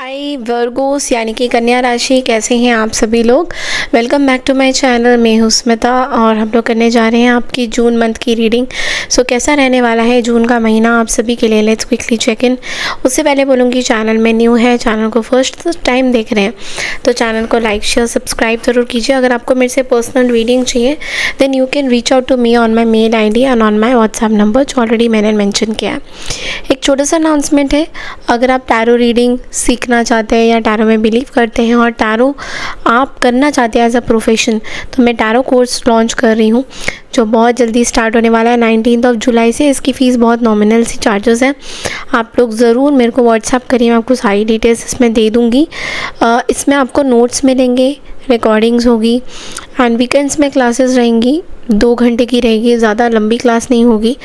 हाय Virgo's यानी कि कन्या राशि, कैसे हैं आप सभी लोग। Welcome back to my channel. मैं हूं स्मिता और हम लोग करने जा रहे हैं आपकी जून मंथ की रीडिंग। सो कैसा रहने वाला है जून का महीना आप सभी के लिए, लेट्स क्विकली चेक इन। उससे पहले बोलूँगी चैनल में न्यू है, चैनल को फर्स्ट टाइम देख रहे हैं तो चैनल को लाइक शेयर सब्सक्राइब ज़रूर कीजिए। अगर आपको मेरे से पर्सनल रीडिंग चाहिए then you can reach out to me on my mail ID and on my WhatsApp number जो ऑलरेडी मैंने मेंशन किया है। एक छोटा सा अनाउंसमेंट है, अगर आप टैरो रीडिंग सीखना चाहते हैं या टैरो में बिलीव करते हैं और टैरो आप करना चाहते हैं एज अ प्रोफेशन, तो मैं टैरो कोर्स लॉन्च कर रही हूँ जो बहुत जल्दी स्टार्ट होने वाला है 19 जुलाई से। इसकी फ़ीस बहुत नॉमिनल सी चार्जेस हैं। आप लोग ज़रूर मेरे को व्हाट्सएप करिए, मैं आपको सारी डिटेल्स इसमें दे दूँगी। इसमें आपको नोट्स मिलेंगे, रिकॉर्डिंग्स होगी एंड वीकेंड्स में क्लासेस रहेंगी, 2 घंटे की रहेगी, ज़्यादा लंबी क्लास नहीं होगी।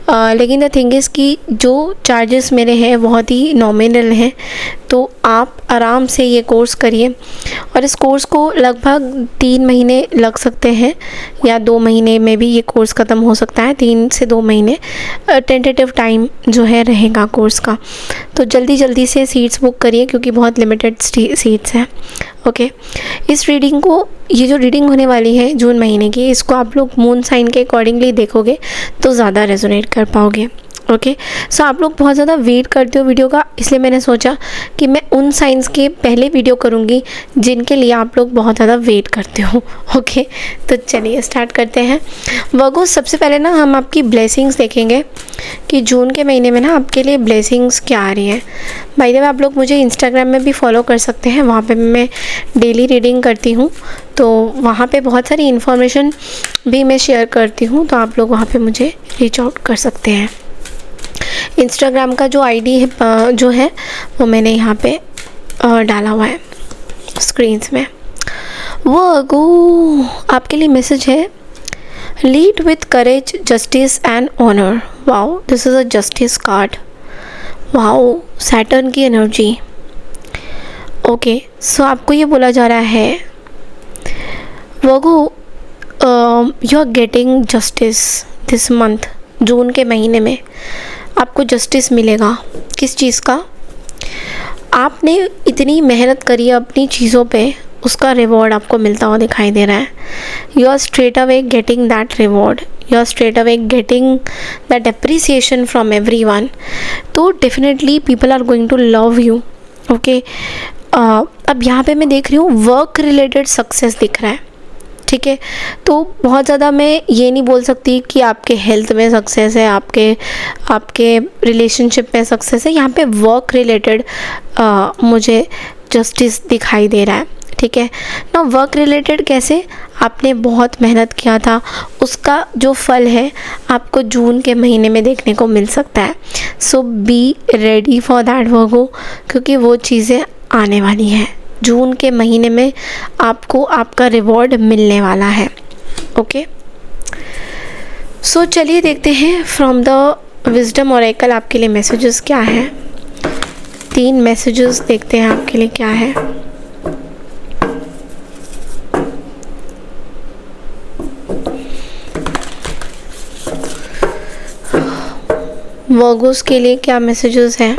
लेकिन द थिंग इज़ कि जो चार्जेस मेरे हैं बहुत ही नॉमिनल हैं, तो आप आराम से ये कोर्स करिए। और इस कोर्स को लगभग 3 महीने लग सकते हैं या 2 महीने में भी ये कोर्स ख़त्म हो सकता है। 3 से 2 महीने टेंटेटिव टाइम जो है रहेगा कोर्स का। तो जल्दी से सीट्स बुक करिए क्योंकि बहुत लिमिटेड सीट्स हैं। ओके, इस रीडिंग को, ये जो रीडिंग होने वाली है जून महीने की, इसको आप लोग मून साइन के अकॉर्डिंगली देखोगे तो ज़्यादा रेजोनेट कर पाओगे। ओके, सो आप लोग बहुत ज़्यादा वेट करते हो वीडियो का, इसलिए मैंने सोचा कि मैं उन साइंस के पहले वीडियो करूँगी जिनके लिए आप लोग बहुत ज़्यादा वेट करते हो। ओके, तो चलिए स्टार्ट करते हैं। वर्गो, सबसे पहले ना हम आपकी ब्लेसिंग्स देखेंगे कि जून के महीने में ना आपके लिए ब्लेसिंग्स क्या आ रही हैं। बाय द वे, आप लोग मुझे इंस्टाग्राम में भी फॉलो कर सकते हैं, वहाँ पे मैं डेली रीडिंग करती हूँ, तो वहाँ पे बहुत सारी इन्फॉर्मेशन भी मैं शेयर करती हूँ, तो आप लोग वहाँ पे मुझे रीच आउट कर सकते हैं। इंस्टाग्राम का जो ID है जो है वो मैंने यहाँ पे डाला हुआ है स्क्रीन्स में। वो आपके लिए मैसेज है, lead with courage, justice and honour. Wow, this is a justice card. Wow, Saturn की एनर्जी। ओके, सो आपको ये बोला जा रहा है Virgo, you are getting justice this month. जून के महीने में आपको जस्टिस मिलेगा। किस चीज़ का? आपने इतनी मेहनत करी है अपनी चीज़ों पे, उसका रिवॉर्ड आपको मिलता हुआ दिखाई दे रहा है। You are straight away getting that reward, you are straight away getting that appreciation from everyone. तो definitely people are going to love you. Okay, अब यहाँ पे मैं देख रही हूँ वर्क रिलेटेड सक्सेस दिख रहा है। ठीक है, तो बहुत ज़्यादा मैं ये नहीं बोल सकती कि आपके हेल्थ में सक्सेस है, आपके रिलेशनशिप में सक्सेस है। यहाँ पे वर्क रिलेटेड मुझे जस्टिस दिखाई दे रहा है। ठीक है ना, वर्क रिलेटेड कैसे? आपने बहुत मेहनत किया था, उसका जो फल है आपको जून के महीने में देखने को मिल सकता है। सो बी रेडी फॉर दैट वर्गो, क्योंकि वो चीज़ें आने वाली हैं। जून के महीने में आपको आपका रिवॉर्ड मिलने वाला है। ओके, सो चलिए देखते हैं फ्रॉम द विजडम ऑरेकल आपके लिए मैसेजेस क्या हैं। 3 मैसेजेस देखते हैं आपके लिए क्या है। वर्गोस के लिए क्या मैसेजेस हैं?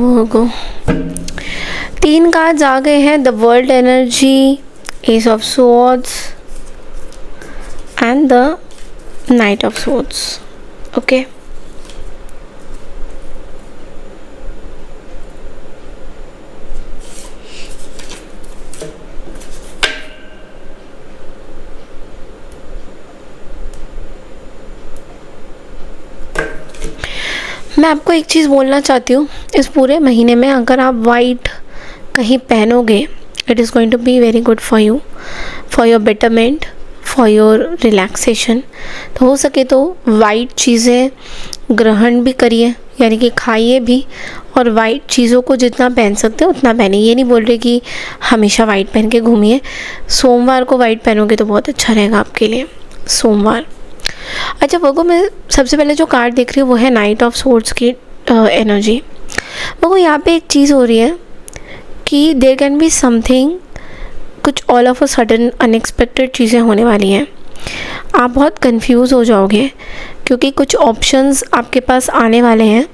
वर्गो 3 कार्ड्स आ गए हैं, the world energy, S of swords and the night of swords. Okay, मैं आपको एक चीज़ बोलना चाहती हूँ, इस पूरे महीने में अगर आप वाइट कहीं पहनोगे, it is going to be very good for you, for your betterment, for your relaxation. तो हो सके तो वाइट चीज़ें ग्रहण भी करिए, यानी कि खाइए भी, और वाइट चीज़ों को जितना पहन सकते हो उतना पहनिए। ये नहीं बोल रहे कि हमेशा वाइट पहन के घूमिए, सोमवार को वाइट पहनोगे तो बहुत अच्छा रहेगा आपके लिए, सोमवार। अच्छा वर्गो, मैं सबसे पहले जो कार्ड देख रही हूँ वो है नाइट ऑफ सोर्ड्स की एनर्जी। वर्गो, यहाँ पे एक चीज़ हो रही है कि देयर कैन बी समथिंग, कुछ all of a sudden unexpected चीज़ें होने वाली हैं। आप बहुत कंफ्यूज हो जाओगे क्योंकि कुछ ऑप्शंस आपके पास आने वाले हैं,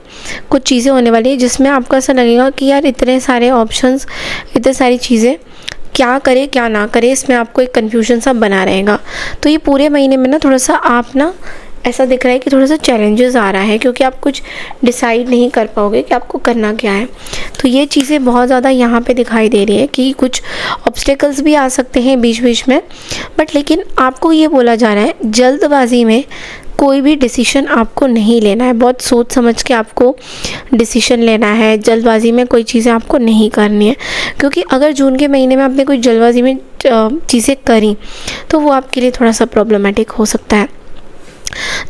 कुछ चीज़ें होने वाली है जिसमें आपको ऐसा लगेगा कि यार इतने सारे ऑप्शंस, इतने सारी चीज़ें, क्या करे क्या ना करे, इसमें आपको एक कन्फ्यूजन सा बना रहेगा। तो ये पूरे महीने में ना थोड़ा सा आप ना ऐसा दिख रहा है कि थोड़ा सा चैलेंजेस आ रहा है, क्योंकि आप कुछ डिसाइड नहीं कर पाओगे कि आपको करना क्या है। तो ये चीज़ें बहुत ज़्यादा यहाँ पे दिखाई दे रही है कि कुछ ऑब्स्टेकल्स भी आ सकते हैं बीच बीच में, बट लेकिन आपको ये बोला जा रहा है जल्दबाजी में कोई भी डिसीजन आपको नहीं लेना है, बहुत सोच समझ के आपको डिसीजन लेना है। जल्दबाजी में कोई चीज़ें आपको नहीं करनी है, क्योंकि अगर जून के महीने में आपने कोई जल्दबाजी में चीज़ें करी तो वो आपके लिए थोड़ा सा प्रॉब्लमेटिक हो सकता है।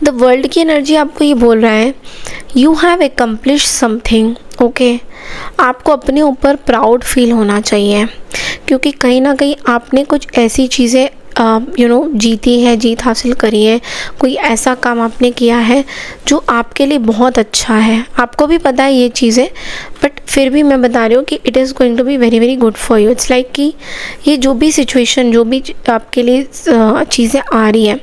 द वर्ल्ड की एनर्जी आपको ये बोल रहा है you have accomplish something, okay. आपको अपने ऊपर प्राउड फील होना चाहिए, क्योंकि कहीं ना कहीं आपने कुछ ऐसी चीज़ें जीती है, जीत हासिल करी है, कोई ऐसा काम आपने किया है जो आपके लिए बहुत अच्छा है। आपको भी पता है ये चीज़ें, बट फिर भी मैं बता रही हूँ कि it is going to be very very good for you. It's like कि ये जो भी सिचुएशन, जो भी आपके लिए चीज़ें आ रही हैं,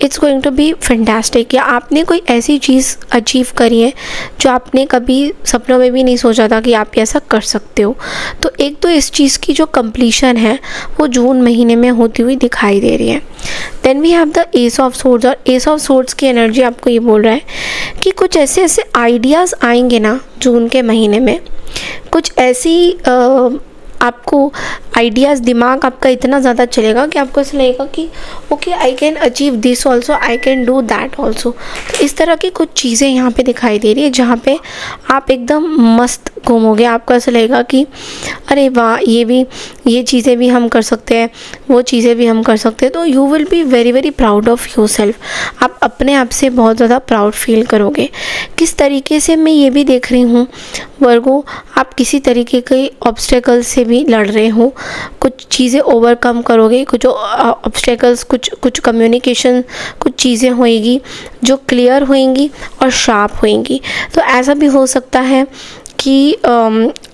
it's going to be fantastic. या आपने कोई ऐसी चीज़ अचीव करी है जो आपने कभी सपनों में भी नहीं सोचा था कि आप ऐसा कर सकते हो। तो एक तो इस चीज़ की जो कंप्लीशन है वो जून महीने में होती हुई दिखाई दे रही है। Then we have the ace of swords, और एस ऑफ सोर्ड्स की एनर्जी आपको ये बोल रहा है कि कुछ ऐसे ऐसे आइडियाज़ आएंगे ना जून के महीने में, कुछ ऐसी आपको आइडियाज़, दिमाग आपका इतना ज़्यादा चलेगा कि आपको ऐसा लगेगा कि okay I can achieve this also, I can do that also. तो इस तरह की कुछ चीज़ें यहाँ पे दिखाई दे रही है जहाँ पे आप एकदम मस्त घूमोगे। आपको ऐसा लगेगा कि अरे वाह, ये चीज़ें भी हम कर सकते हैं, वो चीज़ें भी हम कर सकते हैं। तो you will be very very proud of your self. आप अपने आप से बहुत ज़्यादा प्राउड फील करोगे। किस तरीके से मैं ये भी देख रही हूँ वर्गो, आप किसी तरीके के ऑब्स्टेकल से भी लड़ रहे हो, कुछ चीज़ें ओवरकम करोगे, कुछ ऑब्स्टेकल्स, कुछ कम्युनिकेशन, कुछ चीज़ें होएगी जो क्लियर होएंगी और शार्प होएंगी। तो ऐसा भी हो सकता है कि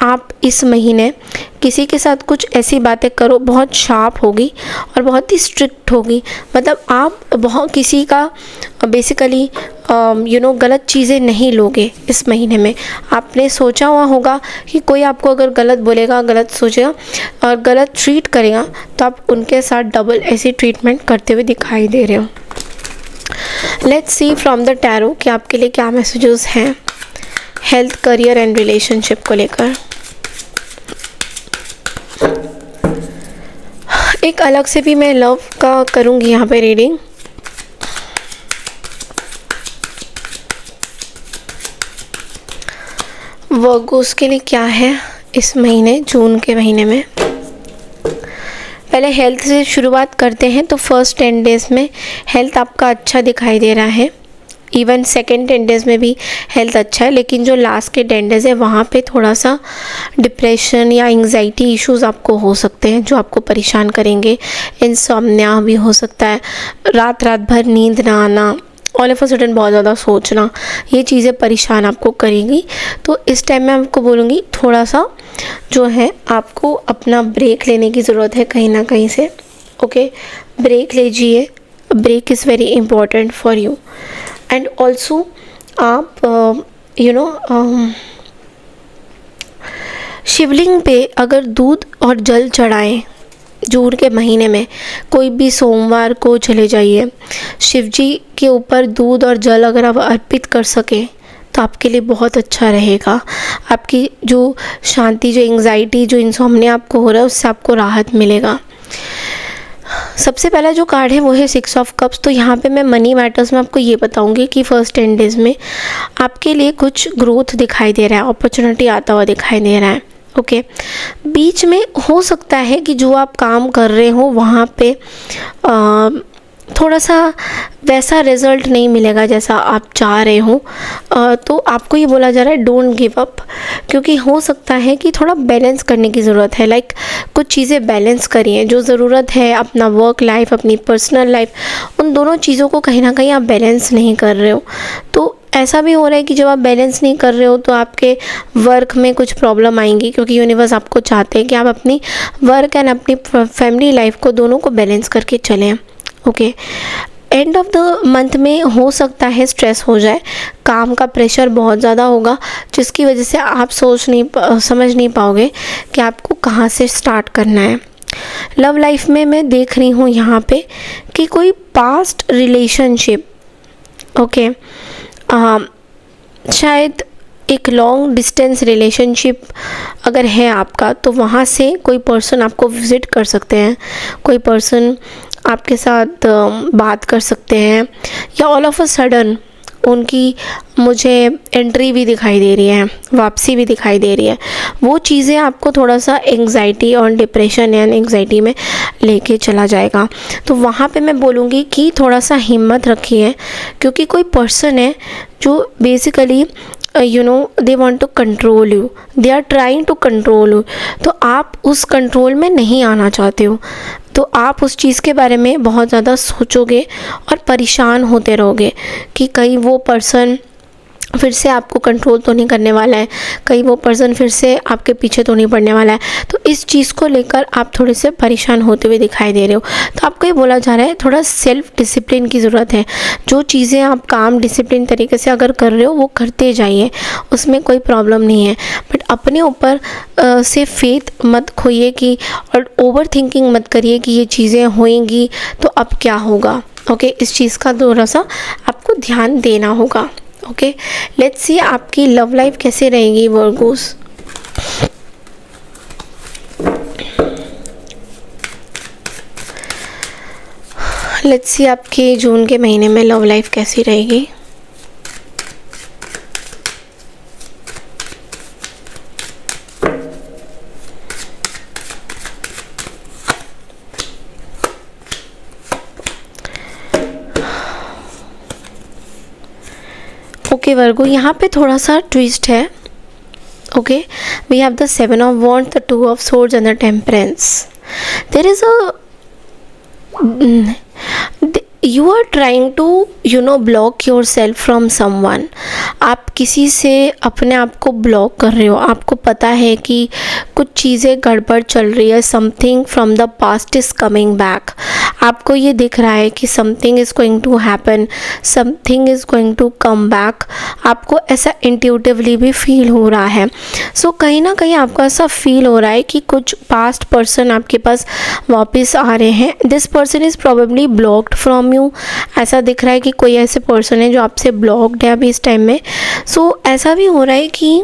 आप इस महीने किसी के साथ कुछ ऐसी बातें करो, बहुत शार्प होगी और बहुत ही स्ट्रिक्ट होगी। मतलब आप बहुत किसी का बेसिकली गलत चीज़ें नहीं लोगे इस महीने में। आपने सोचा हुआ होगा कि कोई आपको अगर गलत बोलेगा, गलत सोचेगा और गलत ट्रीट करेगा, तो आप उनके साथ डबल ऐसी ट्रीटमेंट करते हुए दिखाई दे रहे हो। Let's see from the tarot कि आपके लिए क्या मैसेजेस हैं हेल्थ, करियर एंड रिलेशनशिप को लेकर। एक अलग से भी मैं लव का करूँगी यहाँ पे रीडिंग। वर्गोस के लिए क्या है इस महीने, जून के महीने में। पहले हेल्थ से शुरुआत करते हैं। तो फर्स्ट 10 डेज़ में हेल्थ आपका अच्छा दिखाई दे रहा है, इवन सेकेंड 10 डेज़ में भी हेल्थ अच्छा है, लेकिन जो लास्ट के 10 डेज़ है वहाँ पे थोड़ा सा डिप्रेशन या एंग्जाइटी इश्यूज़ आपको हो सकते हैं जो आपको परेशान करेंगे। इंसोम्निया भी हो सकता है, रात भर नींद ना आना, ऑल ऑफ अ सडन बहुत ज़्यादा सोचना, ये चीज़ें परेशान आपको करेंगी। तो इस टाइम मैं आपको बोलूँगी थोड़ा सा जो है आपको अपना ब्रेक लेने की ज़रूरत है कहीं ना कहीं से। ओके, ब्रेक लीजिए, break is very important for you. And also आप शिवलिंग पे अगर दूध और जल चढ़ाएं जून के महीने में, कोई भी सोमवार को चले जाइए, शिव जी के ऊपर दूध और जल अगर आप अर्पित कर सकें तो आपके लिए बहुत अच्छा रहेगा। आपकी जो शांति, जो एंग्जाइटी, जो इंसोम्निया आपको हो रहा है उससे आपको राहत मिलेगा। सबसे पहला जो कार्ड है वो है 6 ऑफ कप्स। तो यहाँ पे मैं मनी मैटर्स में आपको ये बताऊँगी कि फर्स्ट 10 डेज़ में आपके लिए कुछ ग्रोथ दिखाई दे रहा है, अपॉर्चुनिटी आता हुआ दिखाई दे रहा है। ओके, बीच में हो सकता है कि जो आप काम कर रहे हो वहाँ पे थोड़ा सा वैसा रिज़ल्ट नहीं मिलेगा जैसा आप चाह रहे हो। तो आपको ये बोला जा रहा है डोंट गिव अप, क्योंकि हो सकता है कि थोड़ा बैलेंस करने की ज़रूरत है। लाइक कुछ चीज़ें बैलेंस करिए, जो ज़रूरत है अपना वर्क लाइफ, अपनी पर्सनल लाइफ, उन दोनों चीज़ों को कहीं ना कहीं आप बैलेंस नहीं कर रहे हो। तो ऐसा भी हो रहा है कि जब आप बैलेंस नहीं कर रहे हो तो आपके वर्क में कुछ प्रॉब्लम आएंगी, क्योंकि यूनिवर्स आपको चाहते हैं कि आप अपनी वर्क एंड अपनी फैमिली लाइफ को दोनों को बैलेंस करके चलें। Okay, end of the month में हो सकता है स्ट्रेस हो जाए, काम का प्रेशर बहुत ज़्यादा होगा, जिसकी वजह से आप समझ नहीं पाओगे कि आपको कहाँ से स्टार्ट करना है। लव लाइफ में मैं देख रही हूँ यहाँ पे कि कोई पास्ट रिलेशनशिप, ओके, शायद एक लॉन्ग डिस्टेंस रिलेशनशिप अगर है आपका, तो वहाँ से कोई पर्सन आपको विज़िट कर सकते हैं, कोई पर्सन आपके साथ बात कर सकते हैं, या ऑल ऑफ अ सडन उनकी मुझे एंट्री भी दिखाई दे रही है, वापसी भी दिखाई दे रही है। वो चीज़ें आपको थोड़ा सा एंग्जाइटी और डिप्रेशन एंड एंग्जाइटी में लेके चला जाएगा। तो वहाँ पे मैं बोलूँगी कि थोड़ा सा हिम्मत रखिए, क्योंकि कोई पर्सन है जो basically they want to control you, they are trying to control you. तो आप उस कंट्रोल में नहीं आना चाहते हो, तो आप उस चीज़ के बारे में बहुत ज़्यादा सोचोगे और परेशान होते रहोगे कि कहीं वो पर्सन फिर से आपको कंट्रोल तो नहीं करने वाला है, कहीं वो पर्सन फिर से आपके पीछे तो नहीं पड़ने वाला है। तो इस चीज़ को लेकर आप थोड़े से परेशान होते हुए दिखाई दे रहे हो। तो आपको ये बोला जा रहा है थोड़ा सेल्फ डिसिप्लिन की ज़रूरत है। जो चीज़ें आप काम डिसिप्लिन तरीके से अगर कर रहे हो वो करते जाइए, उसमें कोई प्रॉब्लम नहीं है। बट अपने ऊपर से फेथ मत खोइए कि, और ओवर थिंकिंग मत करिए कि ये चीज़ें होएंगी तो अब क्या होगा। ओके, इस चीज़ का थोड़ा सा आपको ध्यान देना होगा। ओके, लेट्स सी आपकी लव लाइफ कैसे रहेगी वर्गोस। लेट्स सी आपके जून के महीने में लव लाइफ कैसी रहेगी। ओके वर्गो, यहाँ पे थोड़ा सा ट्विस्ट है। Okay, we have the 7 of wands, the 2 of swords and the temperance. There is a you are trying to block yourself from someone। आप किसी से अपने आप को ब्लॉक कर रहे हो। आपको पता है कि कुछ चीज़ें गड़बड़ चल रही है, something from the past is coming back. आपको ये दिख रहा है कि something is going to happen, something is going to come back. आपको ऐसा इंट्यूटिवली भी फील हो रहा है। सो कहीं ना कहीं आपको ऐसा फील हो रहा है कि कुछ पास्ट पर्सन आपके पास वापस आ रहे हैं। This person is probably blocked from you. ऐसा दिख रहा है कि कोई ऐसे पर्सन है जो आपसे ब्लॉक्ड है अभी इस टाइम में। सो ऐसा भी हो रहा है कि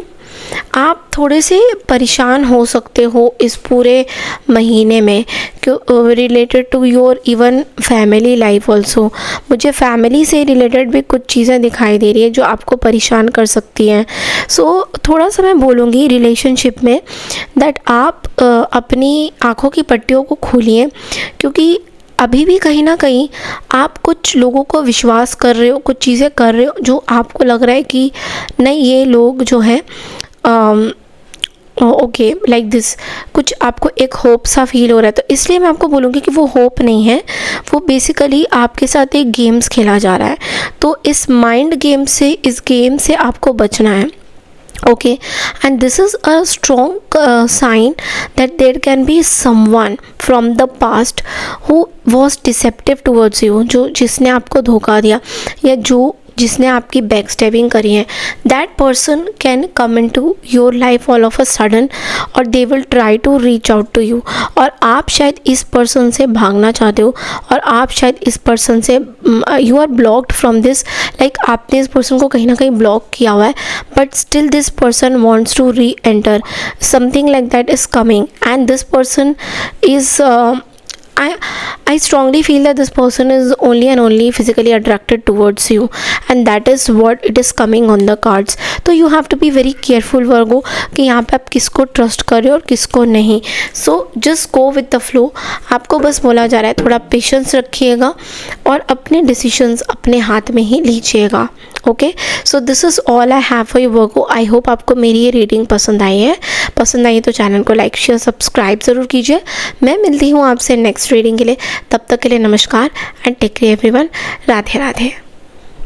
आप थोड़े से परेशान हो सकते हो इस पूरे महीने में, related to your even family life also. मुझे फैमिली से रिलेटेड भी कुछ चीज़ें दिखाई दे रही है जो आपको परेशान कर सकती हैं। सो थोड़ा सा मैं बोलूँगी रिलेशनशिप में दैट आप अपनी आँखों की पट्टियों को खोलिए, क्योंकि अभी भी कहीं ना कहीं आप कुछ लोगों को विश्वास कर रहे हो, कुछ चीज़ें कर रहे हो जो आपको लग रहा है कि नहीं ये लोग जो है ओके लाइक दिस, कुछ आपको एक होप सा फील हो रहा है। तो इसलिए मैं आपको बोलूँगी कि वो होप नहीं है, वो बेसिकली आपके साथ एक गेम्स खेला जा रहा है। तो इस माइंड गेम से, इस गेम से आपको बचना है। Okay, and this is a strong sign that there can be someone from the past who was deceptive towards you, जो जिसने आपको धोखा दिया या जिसने आपकी बैक स्टेबिंग करी है। That person can come in to your life all of a sudden, और they will try to reach out to you. और आप शायद इस पर्सन से भागना चाहते हो, और आप शायद इस पर्सन से you are blocked from this, like आपने इस पर्सन को कहीं ना कहीं ब्लॉक किया हुआ है, but still this person wants to reenter, something like that is coming. And this person is I strongly feel that this person is only and only physically attracted towards you, and that is what it is coming on the cards. तो you have to be very careful Virgo कि यहाँ पे आप किसको trust करें और किसको नहीं. So just go with the flow. आपको बस बोला जा रहा है थोड़ा पेशेंस रखिएगा और अपने डिसीजंस अपने हाथ में ही लीजिएगा. Okay, so this is all I have for you Virgo. I hope आपको मेरी ये रीडिंग पसंद आई है. पसंद आई है तो चैनल को लाइक शेयर सब्सक्राइब ज़रूर कीजिए. मैं मिलती हूँ आपसे नेक्स्ट रीडिंग के लिए. तब तक के लिए नमस्कार and take care everyone. Radhe Radhe.